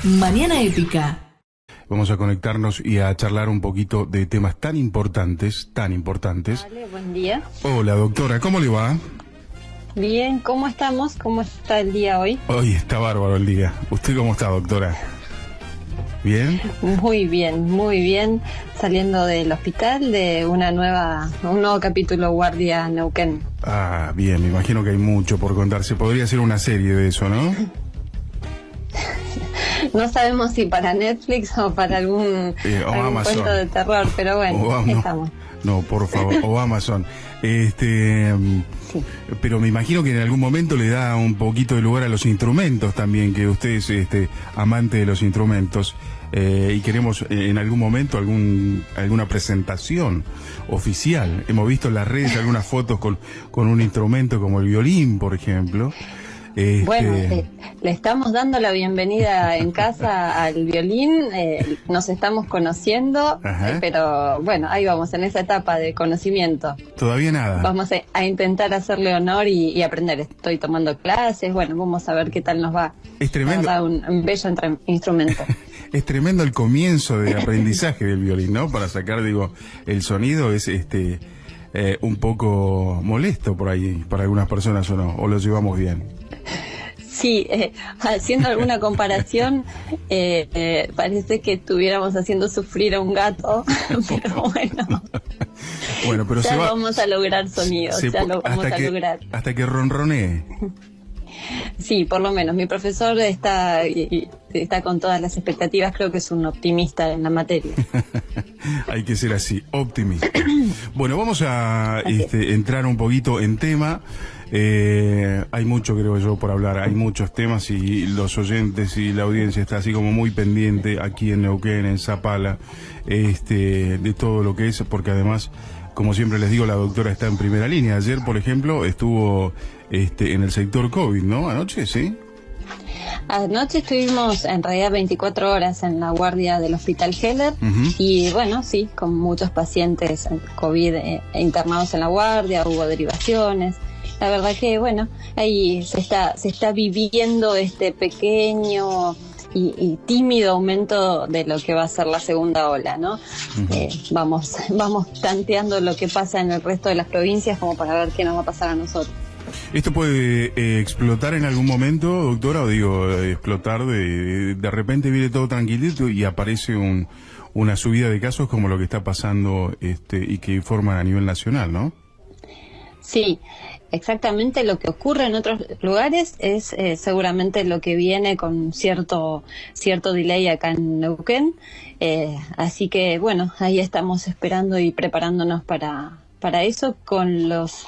Mañana Épica. Vamos a conectarnos y a charlar un poquito de temas tan importantes. Vale, buen día. Hola, doctora, ¿cómo le va? Bien, ¿cómo estamos? ¿Cómo está el día hoy? Hoy está bárbaro el día. ¿Usted cómo está, doctora? ¿Bien? Muy bien. Saliendo del hospital de un nuevo capítulo Guardia Neuquén. Ah, bien, me imagino que hay mucho por contar. Se podría hacer una serie de eso, ¿no? No sabemos si para Netflix o para algún cuento de terror, pero bueno, estamos. No, por favor, o Amazon. Sí. Pero me imagino que en algún momento le da un poquito de lugar a los instrumentos también, que usted es amante de los instrumentos, y queremos en algún momento alguna presentación oficial. Hemos visto en las redes algunas fotos con un instrumento como el violín, por ejemplo. Bueno, le estamos dando la bienvenida en casa al violín, nos estamos conociendo, pero bueno, ahí vamos, en esa etapa de conocimiento. Todavía nada. Vamos a intentar hacerle honor y aprender. Estoy tomando clases, bueno, vamos a ver qué tal nos va. Es tremendo. La verdad, un bello instrumento. Es tremendo el comienzo de aprendizaje del violín, ¿no? Para sacar, el sonido es un poco molesto por ahí, para algunas personas o no, o lo llevamos bien. Sí, haciendo alguna comparación, parece que estuviéramos haciendo sufrir a un gato, pero bueno. Bueno, pero ya vamos a lograr sonidos, ya lo vamos a lograr. Hasta que ronronee. Sí, por lo menos. Mi profesor está con todas las expectativas, creo que es un optimista en la materia. Hay que ser así, optimista. Bueno, vamos a entrar un poquito en tema. Hay mucho, creo yo, por hablar. Hay muchos temas y los oyentes y la audiencia está así como muy pendiente aquí en Neuquén, en Zapala, de todo lo que es, porque además, como siempre les digo, la doctora está en primera línea. Ayer, por ejemplo, estuvo en el sector COVID, ¿no? Anoche, ¿sí? Anoche estuvimos en realidad 24 horas en la guardia del Hospital Heller, y bueno, sí, con muchos pacientes COVID internados en la guardia, hubo derivaciones. La verdad que, bueno, ahí se está viviendo este pequeño y tímido aumento de lo que va a ser la segunda ola, ¿no? Vamos tanteando lo que pasa en el resto de las provincias como para ver qué nos va a pasar a nosotros. ¿Esto puede explotar en algún momento, doctora? O explotar de repente viene todo tranquilito y aparece una subida de casos como lo que está pasando y que informan a nivel nacional, ¿no? Sí, exactamente lo que ocurre en otros lugares es seguramente lo que viene con cierto delay acá en Neuquén, así que bueno, ahí estamos esperando y preparándonos para eso con las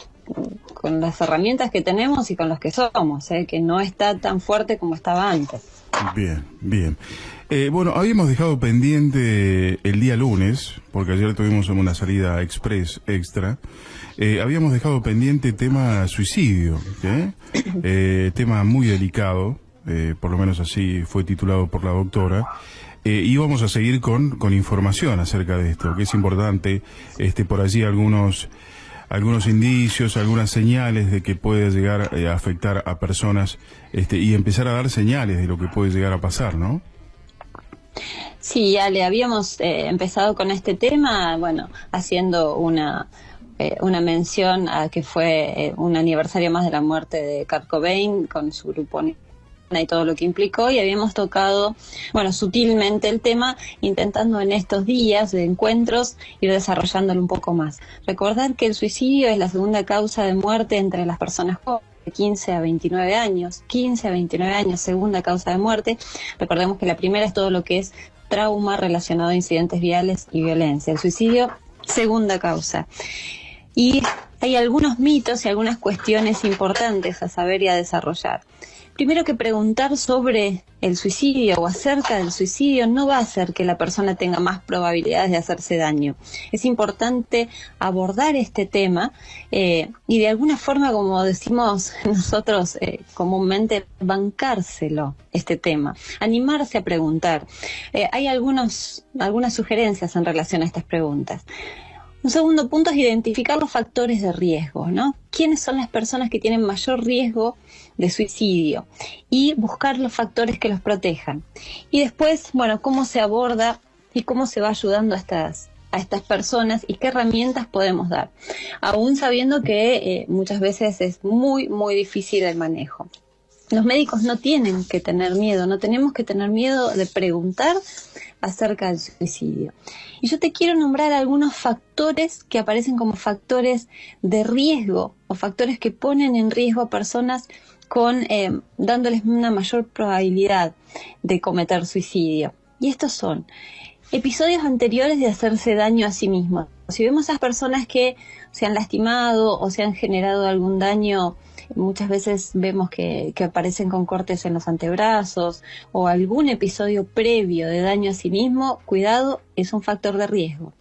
herramientas que tenemos y con los que somos, que no está tan fuerte como estaba antes. Bien. Bueno, habíamos dejado pendiente el día lunes, porque ayer tuvimos una salida extra. Habíamos dejado pendiente tema suicidio, tema muy delicado, por lo menos así fue titulado por la doctora. Y vamos a seguir con información acerca de esto, que es importante, por allí algunos indicios, algunas señales de que puede llegar a afectar a personas, y empezar a dar señales de lo que puede llegar a pasar, ¿no? Sí, Ale, habíamos empezado con este tema, bueno, haciendo una mención a que fue un aniversario más de la muerte de Kurt Cobain con su grupo y todo lo que implicó, y habíamos tocado, bueno, sutilmente el tema, intentando en estos días de encuentros ir desarrollándolo un poco más. Recordar que el suicidio es la segunda causa de muerte entre las personas jóvenes, de 15 a 29 años, segunda causa de muerte. Recordemos que la primera es todo lo que es trauma relacionado a incidentes viales y violencia. El suicidio, segunda causa. Y hay algunos mitos y algunas cuestiones importantes a saber y a desarrollar. Primero, que preguntar sobre el suicidio o acerca del suicidio no va a hacer que la persona tenga más probabilidades de hacerse daño. Es importante abordar este tema y de alguna forma, como decimos nosotros comúnmente, bancárselo, este tema, animarse a preguntar. Hay algunas sugerencias en relación a estas preguntas. Un segundo punto es identificar los factores de riesgo, ¿no? ¿Quiénes son las personas que tienen mayor riesgo de suicidio? Y buscar los factores que los protejan. Y después, bueno, cómo se aborda y cómo se va ayudando a estas personas y qué herramientas podemos dar, aún sabiendo que muchas veces es muy, muy difícil el manejo. Los médicos no tienen que tener miedo, no tenemos que tener miedo de preguntar acerca del suicidio. Y yo te quiero nombrar algunos factores que aparecen como factores de riesgo o factores que ponen en riesgo a personas dándoles una mayor probabilidad de cometer suicidio. Y estos son episodios anteriores de hacerse daño a sí mismos. Si vemos a esas personas que se han lastimado o se han generado algún daño, muchas veces vemos que aparecen con cortes en los antebrazos o algún episodio previo de daño a sí mismo, cuidado, es un factor de riesgo.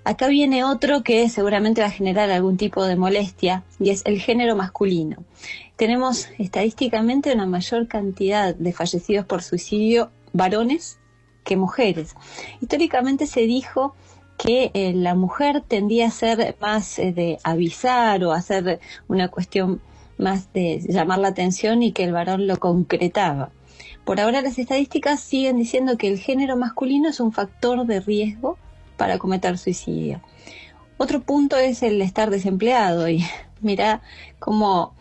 Acá viene otro que seguramente va a generar algún tipo de molestia y es el género masculino. Tenemos estadísticamente una mayor cantidad de fallecidos por suicidio varones que mujeres. Históricamente se dijo que la mujer tendía a ser más de avisar o hacer una cuestión más de llamar la atención y que el varón lo concretaba. Por ahora las estadísticas siguen diciendo que el género masculino es un factor de riesgo para cometer suicidio. Otro punto es el estar desempleado y mira cómo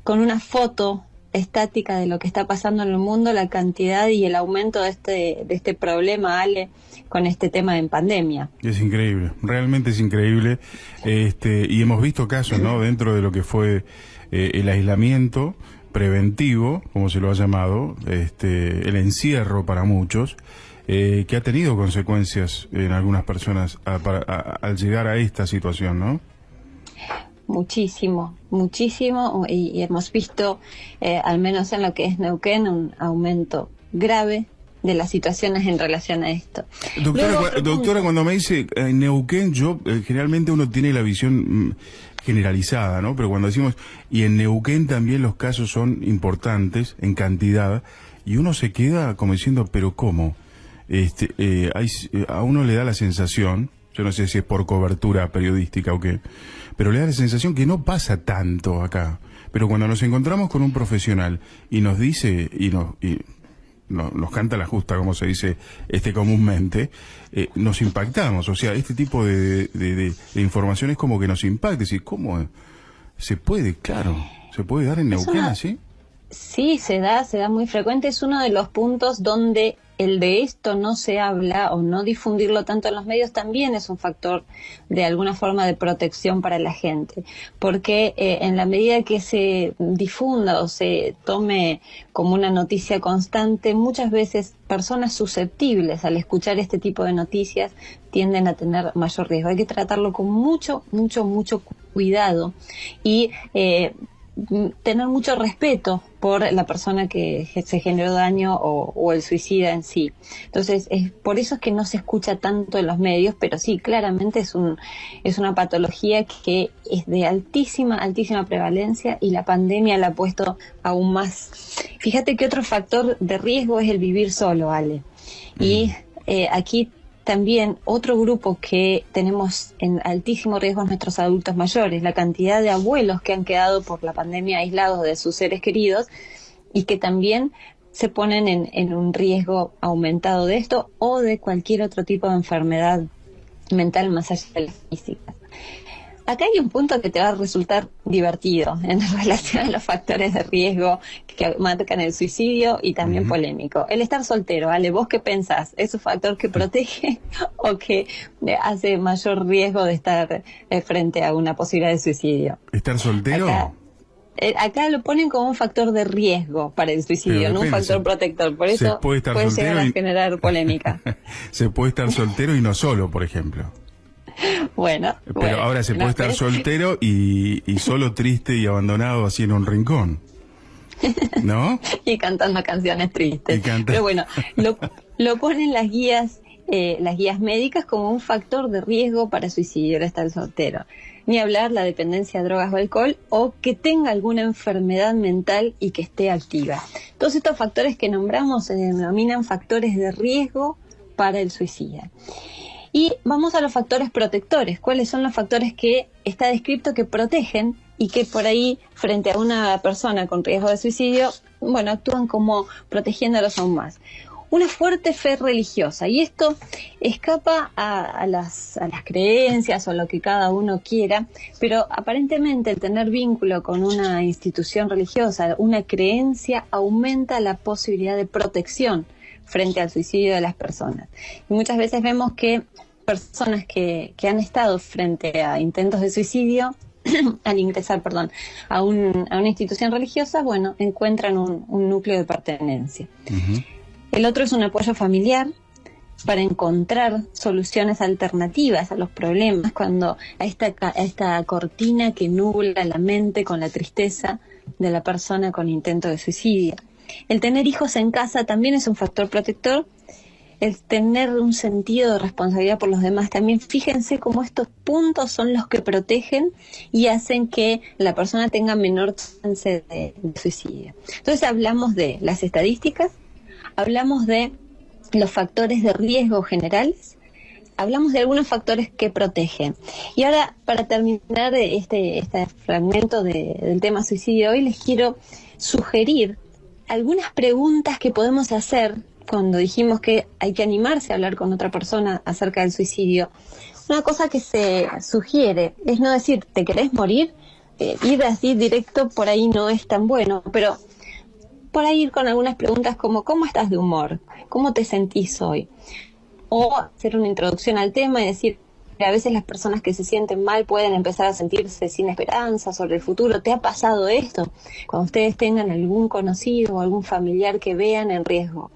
con una foto estática de lo que está pasando en el mundo, la cantidad y el aumento de este problema, Ale, con este tema en pandemia. Es increíble, realmente es increíble, y hemos visto casos, ¿no?, dentro de lo que fue el aislamiento preventivo, como se lo ha llamado, el encierro para muchos, que ha tenido consecuencias en algunas personas al llegar a esta situación, ¿no? Muchísimo, y hemos visto, al menos en lo que es Neuquén, un aumento grave de las situaciones en relación a esto. Doctora, cuando me dice Neuquén, yo generalmente uno tiene la visión generalizada, ¿no? Pero cuando decimos, y en Neuquén también los casos son importantes en cantidad, y uno se queda como diciendo, pero ¿cómo? A uno le da la sensación, yo no sé si es por cobertura periodística o qué, pero le da la sensación que no pasa tanto acá. Pero cuando nos encontramos con un profesional y nos dice, nos canta la justa, como se dice comúnmente, nos impactamos. O sea, este tipo de información es como que nos impacta. Es decir, ¿cómo se puede? Claro, ¿se puede dar en Neuquén así? Sí, se da muy frecuente. Es uno de los puntos donde el de esto no se habla o no difundirlo tanto en los medios también es un factor de alguna forma de protección para la gente, porque en la medida que se difunda o se tome como una noticia constante, muchas veces personas susceptibles al escuchar este tipo de noticias tienden a tener mayor riesgo. Hay que tratarlo con mucho cuidado y tener mucho respeto por la persona que se generó daño o el suicida en sí. Entonces, por eso es que no se escucha tanto en los medios, pero sí, claramente es una patología que es de altísima prevalencia y la pandemia la ha puesto aún más. Fíjate que otro factor de riesgo es el vivir solo, Ale. Y aquí también otro grupo que tenemos en altísimo riesgo es nuestros adultos mayores, la cantidad de abuelos que han quedado por la pandemia aislados de sus seres queridos y que también se ponen en un riesgo aumentado de esto o de cualquier otro tipo de enfermedad mental más allá de la física. Acá hay un punto que te va a resultar divertido en relación a los factores de riesgo que marcan el suicidio y también polémico. El estar soltero, Ale, ¿vos qué pensás? ¿Es un factor que protege o que hace mayor riesgo de estar frente a una posibilidad de suicidio? ¿Estar soltero? Acá lo ponen como un factor de riesgo para el suicidio, no un factor protector. Por eso puede llegar a generar polémica. Se puede estar soltero y no solo, por ejemplo. Pero ahora se puede estar soltero y solo, triste y abandonado así en un rincón, ¿no? Y cantando canciones tristes. Pero bueno, lo ponen las guías médicas como un factor de riesgo para suicidio, el estar soltero. Ni hablar la dependencia a drogas o alcohol o que tenga alguna enfermedad mental y que esté activa. Todos estos factores que nombramos se denominan factores de riesgo para el suicida. Y vamos a los factores protectores. ¿Cuáles son los factores que está descrito que protegen y que por ahí, frente a una persona con riesgo de suicidio, bueno, actúan como protegiéndolos aún más? Una fuerte fe religiosa, y esto escapa a las creencias o lo que cada uno quiera, pero aparentemente el tener vínculo con una institución religiosa, una creencia, aumenta la posibilidad de protección frente al suicidio de las personas. Y muchas veces vemos que personas que han estado frente a intentos de suicidio, al ingresar, a una institución religiosa, bueno, encuentran un núcleo de pertenencia. Uh-huh. El otro es un apoyo familiar para encontrar soluciones alternativas a los problemas, cuando a esta cortina que nubla la mente con la tristeza de la persona con intento de suicidio. El tener hijos en casa también es un factor protector. El tener un sentido de responsabilidad por los demás también. Fíjense cómo estos puntos son los que protegen y hacen que la persona tenga menor chance de suicidio. Entonces hablamos de las estadísticas, hablamos de los factores de riesgo generales, hablamos de algunos factores que protegen. Y ahora, para terminar este fragmento del tema suicidio, hoy les quiero sugerir algunas preguntas que podemos hacer cuando dijimos que hay que animarse a hablar con otra persona acerca del suicidio. Una cosa que se sugiere es no decir, ¿te querés morir? Ir así directo por ahí no es tan bueno, pero por ahí ir con algunas preguntas como ¿cómo estás de humor? ¿Cómo te sentís hoy? O hacer una introducción al tema y decir, a veces las personas que se sienten mal pueden empezar a sentirse sin esperanza sobre el futuro. ¿Te ha pasado esto? Cuando ustedes tengan algún conocido o algún familiar que vean en riesgo.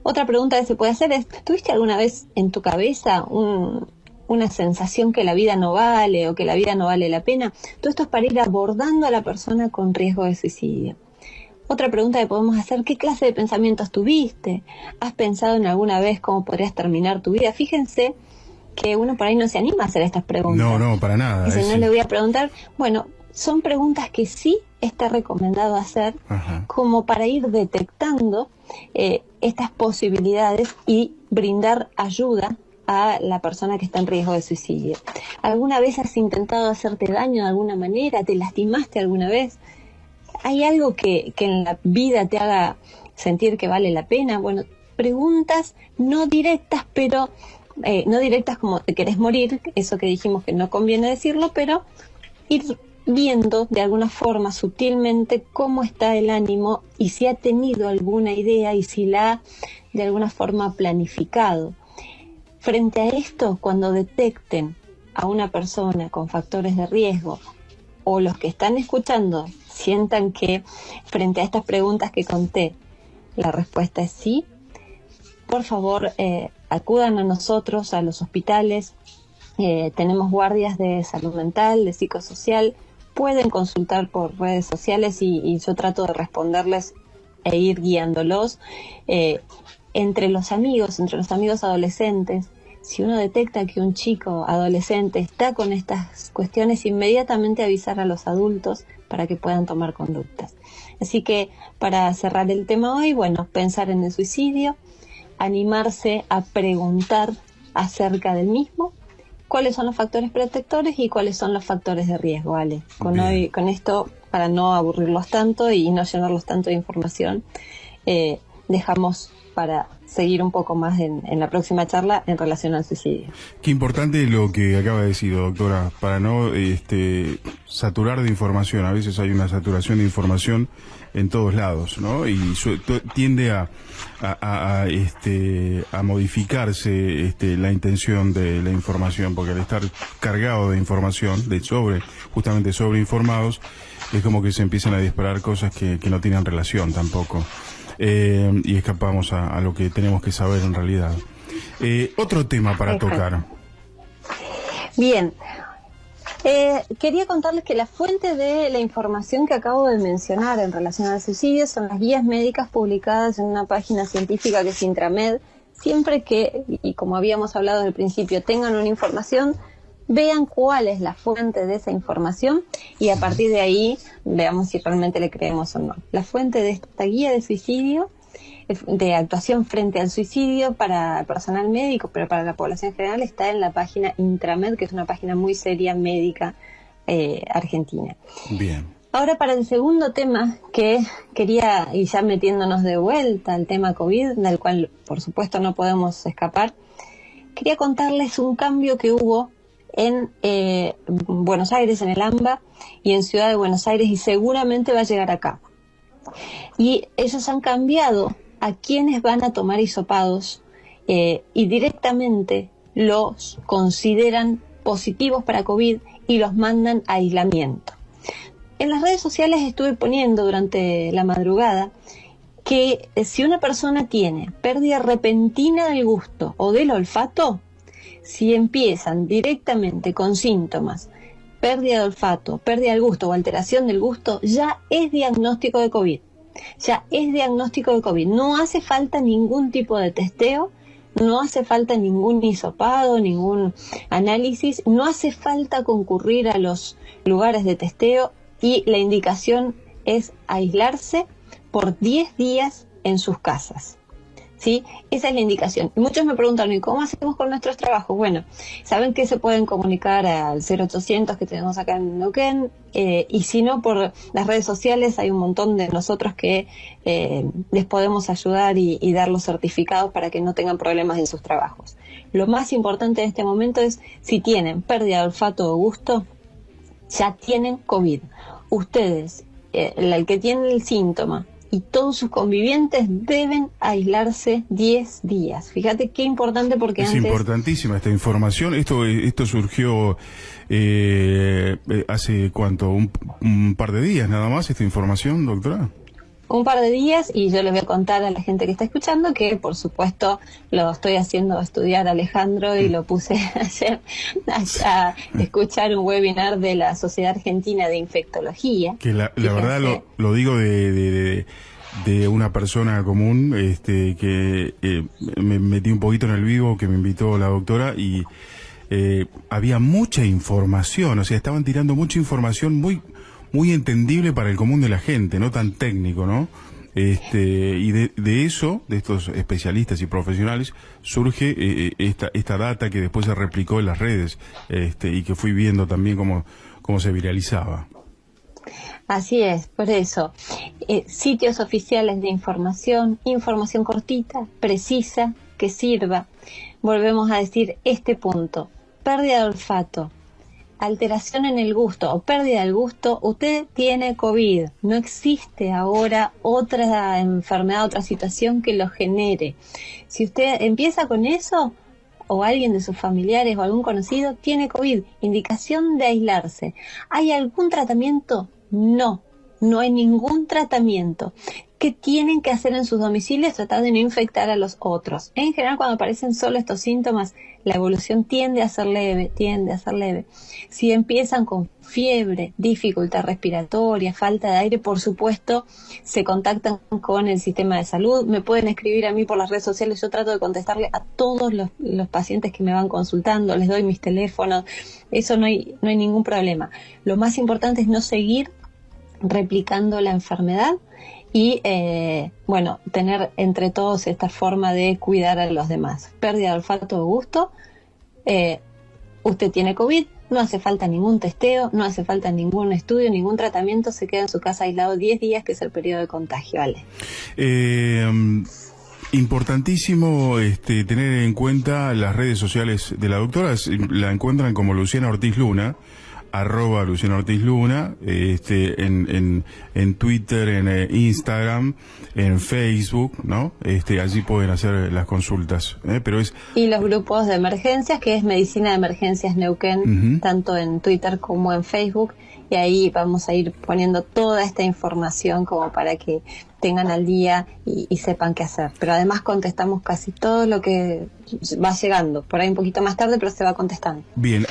Otra pregunta que se puede hacer es, ¿tuviste alguna vez en tu cabeza una sensación que la vida no vale o que la vida no vale la pena? Todo esto es para ir abordando a la persona con riesgo de suicidio. Otra pregunta que podemos hacer, ¿qué clase de pensamientos tuviste? ¿Has pensado en alguna vez cómo podrías terminar tu vida? Fíjense que uno por ahí no se anima a hacer estas preguntas. No, para nada. Dice, no le voy a preguntar. Bueno, son preguntas que sí está recomendado hacer. Ajá. Como para ir detectando estas posibilidades y brindar ayuda a la persona que está en riesgo de suicidio. ¿Alguna vez has intentado hacerte daño de alguna manera? ¿Te lastimaste alguna vez? ¿Hay algo que en la vida te haga sentir que vale la pena? Bueno, preguntas no directas, pero no directas como te querés morir, eso que dijimos que no conviene decirlo, pero ir viendo de alguna forma sutilmente cómo está el ánimo y si ha tenido alguna idea y si la ha de alguna forma planificado. Frente a esto, cuando detecten a una persona con factores de riesgo o los que están escuchando sientan que frente a estas preguntas que conté, la respuesta es sí, por favor acudan a nosotros, a los hospitales, tenemos guardias de salud mental, de psicosocial, pueden consultar por redes sociales y yo trato de responderles e ir guiándolos. Entre los amigos adolescentes, si uno detecta que un chico adolescente está con estas cuestiones, inmediatamente avisar a los adultos para que puedan tomar conductas. Así que para cerrar el tema hoy, bueno, pensar en el suicidio, animarse a preguntar acerca del mismo, cuáles son los factores protectores y cuáles son los factores de riesgo, Ale. Con esto, para no aburrirlos tanto y no llenarlos tanto de información, dejamos para seguir un poco más en la próxima charla en relación al suicidio. Qué importante lo que acaba de decir, doctora, para no saturar de información. A veces hay una saturación de información en todos lados, ¿no? Y tiende a modificarse la intención de la información, porque al estar cargado de información, justamente sobreinformados, es como que se empiezan a disparar cosas que no tienen relación tampoco. Y escapamos a lo que tenemos que saber en realidad. Otro tema para tocar. Bien. Quería contarles que la fuente de la información que acabo de mencionar en relación al suicidio son las guías médicas publicadas en una página científica que es Intramed. Siempre que, y como habíamos hablado al principio, tengan una información, vean cuál es la fuente de esa información y a partir de ahí veamos si realmente le creemos o no. La fuente de esta guía de suicidio de actuación frente al suicidio para el personal médico, pero para la población general está en la página Intramed, que es una página muy seria médica argentina. Bien. Ahora para el segundo tema que quería, y ya metiéndonos de vuelta al tema COVID, del cual por supuesto no podemos escapar, quería contarles un cambio que hubo en Buenos Aires, en el AMBA, y en Ciudad de Buenos Aires, y seguramente va a llegar acá. Y ellos han cambiado a quienes van a tomar hisopados y directamente los consideran positivos para COVID y los mandan a aislamiento. En las redes sociales estuve poniendo durante la madrugada que si una persona tiene pérdida repentina del gusto o del olfato, si empiezan directamente con síntomas, pérdida de olfato, pérdida del gusto o alteración del gusto, ya es diagnóstico de COVID. Ya es diagnóstico de COVID. No hace falta ningún tipo de testeo, no hace falta ningún hisopado, ningún análisis, no hace falta concurrir a los lugares de testeo y la indicación es aislarse por 10 días en sus casas. ¿Sí? Esa es la indicación. Y muchos me preguntan, ¿y cómo hacemos con nuestros trabajos? Bueno, saben que se pueden comunicar al 0800 que tenemos acá en Neuquén, y si no, por las redes sociales hay un montón de nosotros que les podemos ayudar y dar los certificados para que no tengan problemas en sus trabajos. Lo más importante en este momento es, si tienen pérdida de olfato o gusto, ya tienen COVID. Ustedes, el que tiene el síntoma, y todos sus convivientes deben aislarse 10 días. Fíjate qué importante, porque es antes... Es importantísima esta información. Esto surgió hace ¿cuánto? Un par de días nada más, esta información, doctora. Un par de días, y yo les voy a contar a la gente que está escuchando que por supuesto lo estoy haciendo estudiar a Alejandro y lo puse ayer a escuchar un webinar de la Sociedad Argentina de Infectología. Que la verdad lo digo de una persona común, que me metí un poquito en el vivo que me invitó la doctora, y había mucha información, o sea, estaban tirando mucha información muy entendible para el común de la gente, no tan técnico, ¿no? Y de eso, de estos especialistas y profesionales, surge esta data que después se replicó en las redes, y que fui viendo también cómo se viralizaba. Así es, por eso, sitios oficiales de información cortita, precisa, que sirva. Volvemos a decir este punto: pérdida de olfato, alteración en el gusto o pérdida del gusto, usted tiene COVID. No existe ahora otra enfermedad, otra situación que lo genere. Si usted empieza con eso, o alguien de sus familiares o algún conocido tiene COVID, indicación de aislarse. ¿Hay algún tratamiento? No hay ningún tratamiento. ¿Qué tienen que hacer en sus domicilios? Tratar de no infectar a los otros. En general, cuando aparecen solo estos síntomas, la evolución tiende a ser leve. Si empiezan con fiebre, dificultad respiratoria, falta de aire, por supuesto, se contactan con el sistema de salud. Me pueden escribir a mí por las redes sociales. Yo trato de contestarle a todos los pacientes que me van consultando. Les doy mis teléfonos. Eso no hay ningún problema. Lo más importante es no seguir replicando la enfermedad y tener entre todos esta forma de cuidar a los demás. Pérdida de olfato o gusto, usted tiene COVID, no hace falta ningún testeo, no hace falta ningún estudio, ningún tratamiento, se queda en su casa aislado 10 días, que es el periodo de contagio. ¿Vale? Importantísimo tener en cuenta las redes sociales de la doctora. La encuentran como Luciana Ortiz Luna, @Luciana Ortiz Luna, en Twitter, en Instagram, en Facebook, ¿no? Allí pueden hacer las consultas, pero y los grupos de emergencias, que es Medicina de Emergencias Neuquén, tanto en Twitter como en Facebook, y ahí vamos a ir poniendo toda esta información como para que tengan al día y sepan qué hacer. Pero además contestamos casi todo lo que va llegando, por ahí un poquito más tarde, pero se va contestando. Bien,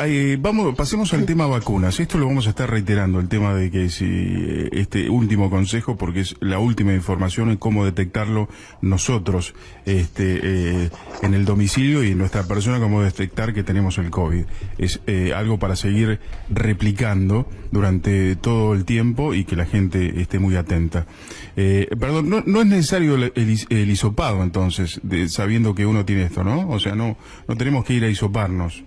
pasemos al tema vacunas. Esto lo vamos a estar reiterando, el tema de que si este último consejo, porque es la última información en cómo detectarlo nosotros en el domicilio y en nuestra persona, cómo detectar que tenemos el COVID. Es algo para seguir replicando durante todo el tiempo y que la gente esté muy atenta. Perdón, no es necesario el hisopado entonces, sabiendo que uno tiene esto, ¿no? O sea, no tenemos que ir a hisoparnos.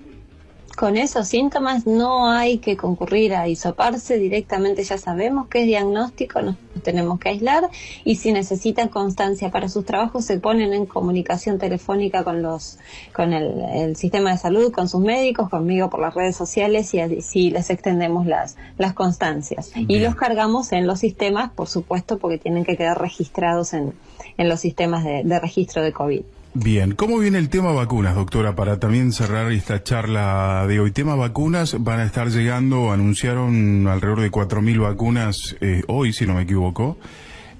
Con esos síntomas no hay que concurrir a hisoparse, directamente ya sabemos que es diagnóstico, nos tenemos que aislar, y si necesitan constancia para sus trabajos se ponen en comunicación telefónica con el sistema de salud, con sus médicos, conmigo por las redes sociales, y así les extendemos las constancias. Bien. Y los cargamos en los sistemas, por supuesto, porque tienen que quedar registrados en los sistemas de registro de COVID. Bien, ¿cómo viene el tema vacunas, doctora? Para también cerrar esta charla de hoy. Tema vacunas, van a estar llegando, anunciaron alrededor de 4.000 vacunas hoy, si no me equivoco.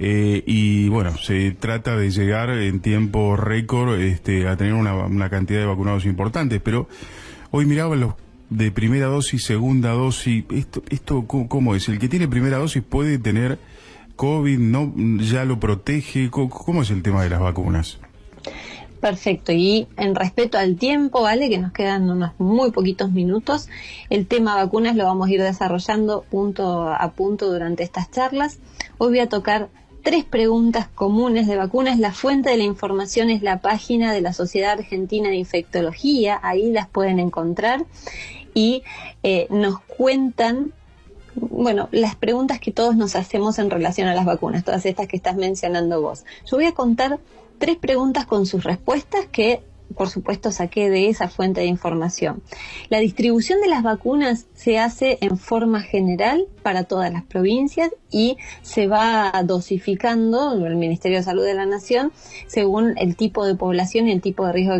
Y bueno, se trata de llegar en tiempo récord a tener una cantidad de vacunados importantes, pero hoy miraba los de primera dosis, segunda dosis. ¿Esto cómo es? ¿El que tiene primera dosis puede tener COVID? ¿No? ¿Ya lo protege? ¿Cómo es el tema de las vacunas? Perfecto, y en respeto al tiempo, ¿vale? Que nos quedan unos muy poquitos minutos, el tema vacunas lo vamos a ir desarrollando punto a punto durante estas charlas. Hoy voy a tocar 3 preguntas comunes de vacunas. La fuente de la información es la página de la Sociedad Argentina de Infectología, ahí las pueden encontrar, y nos cuentan, bueno, las preguntas que todos nos hacemos en relación a las vacunas, todas estas que estás mencionando vos. Yo voy a contar 3 preguntas con sus respuestas que, por supuesto, saqué de esa fuente de información. La distribución de las vacunas se hace en forma general para todas las provincias y se va dosificando el Ministerio de Salud de la Nación según el tipo de población y el tipo de riesgo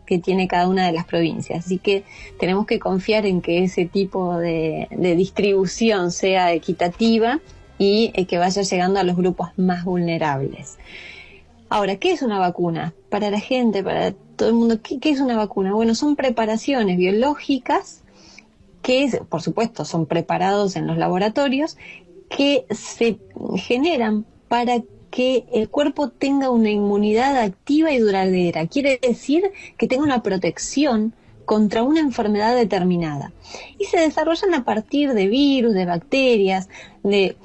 que tiene cada una de las provincias. Así que tenemos que confiar en que ese tipo de distribución sea equitativa y que vaya llegando a los grupos más vulnerables. Ahora, ¿qué es una vacuna? Para la gente, para todo el mundo, ¿qué es una vacuna? Bueno, son preparaciones biológicas que, por supuesto, son preparados en los laboratorios, que se generan para que el cuerpo tenga una inmunidad activa y duradera. Quiere decir que tenga una protección contra una enfermedad determinada. Y se desarrollan a partir de virus, de bacterias, de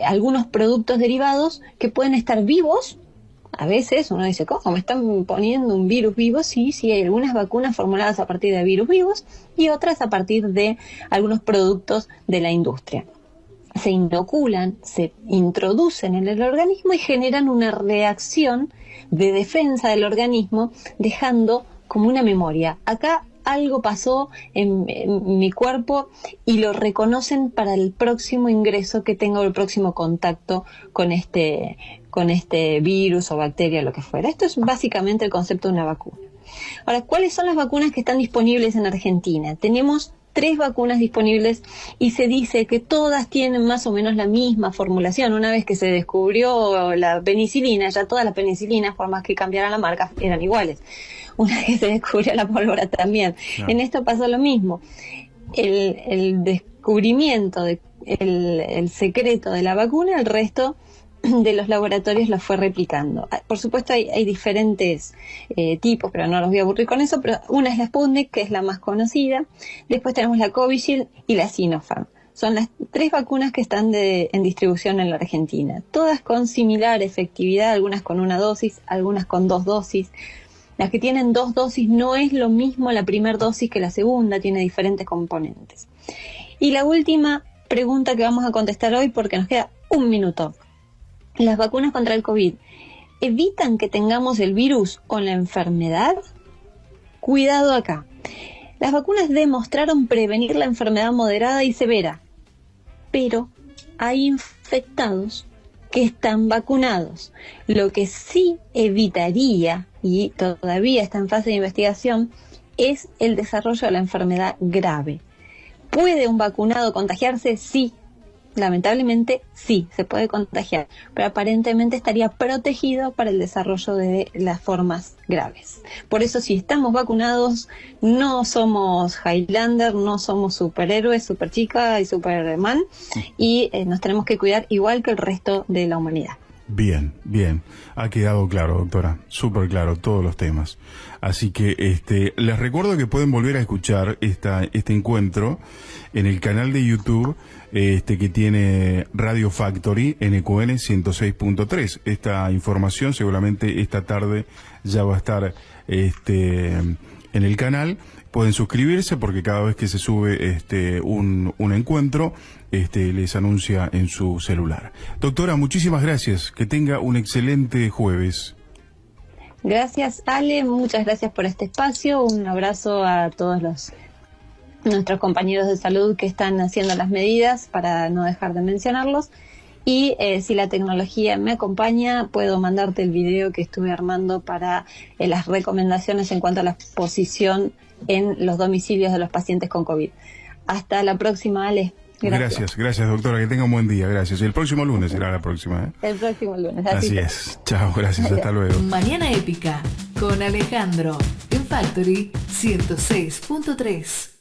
algunos productos derivados que pueden estar vivos. A veces uno dice, ¿cómo me están poniendo un virus vivo? Sí, hay algunas vacunas formuladas a partir de virus vivos y otras a partir de algunos productos de la industria. Se inoculan, se introducen en el organismo y generan una reacción de defensa del organismo, dejando como una memoria. Acá algo pasó en mi cuerpo y lo reconocen para el próximo ingreso que tenga, o el próximo contacto con este virus o bacteria, lo que fuera. Esto es básicamente el concepto de una vacuna. Ahora, ¿cuáles son las vacunas que están disponibles en Argentina? Tenemos 3 vacunas disponibles y se dice que todas tienen más o menos la misma formulación. Una vez que se descubrió la penicilina, ya todas las penicilinas, por más que cambiaran la marca, eran iguales. Una vez que se descubrió la pólvora también. No. En esto pasó lo mismo. El descubrimiento, el secreto de la vacuna, el resto de los laboratorios lo fue replicando. Por supuesto hay diferentes tipos, pero no los voy a aburrir con eso, pero una es la Sputnik, que es la más conocida. Después tenemos la Covishield y la Sinopharm. Son las 3 vacunas que están en distribución en la Argentina. Todas con similar efectividad, algunas con 1 dosis, algunas con 2 dosis. Las que tienen 2 dosis no es lo mismo la primera dosis que la segunda, tiene diferentes componentes. Y la última pregunta que vamos a contestar hoy, porque nos queda 1 minuto. ¿Las vacunas contra el COVID evitan que tengamos el virus o la enfermedad? Cuidado acá. Las vacunas demostraron prevenir la enfermedad moderada y severa, pero hay infectados que están vacunados. Lo que sí evitaría, y todavía está en fase de investigación, es el desarrollo de la enfermedad grave. ¿Puede un vacunado contagiarse? Sí. Lamentablemente sí, se puede contagiar, pero aparentemente estaría protegido para el desarrollo de las formas graves. Por eso, si estamos vacunados, no somos Highlander, no somos superhéroes, superchica y superman, y nos tenemos que cuidar igual que el resto de la humanidad. Bien, bien. Ha quedado claro, doctora. Súper claro, todos los temas. Así que les recuerdo que pueden volver a escuchar este encuentro en el canal de YouTube que tiene Radio Factory en EQN 106.3. Esta información seguramente esta tarde ya va a estar en el canal. Pueden suscribirse porque cada vez que se sube un encuentro, les anuncia en su celular. Doctora, muchísimas gracias. Que tenga un excelente jueves. Gracias, Ale. Muchas gracias por este espacio. Un abrazo a todos nuestros compañeros de salud que están haciendo las medidas para no dejar de mencionarlos. Y si la tecnología me acompaña, puedo mandarte el video que estuve armando para las recomendaciones en cuanto a la exposición en los domicilios de los pacientes con COVID. Hasta la próxima, Ale. Gracias, doctora, que tenga un buen día, gracias. El próximo lunes será la próxima, El próximo lunes, así es. Chao, gracias, hasta luego. Mañana Épica con Alejandro en Factory 106.3.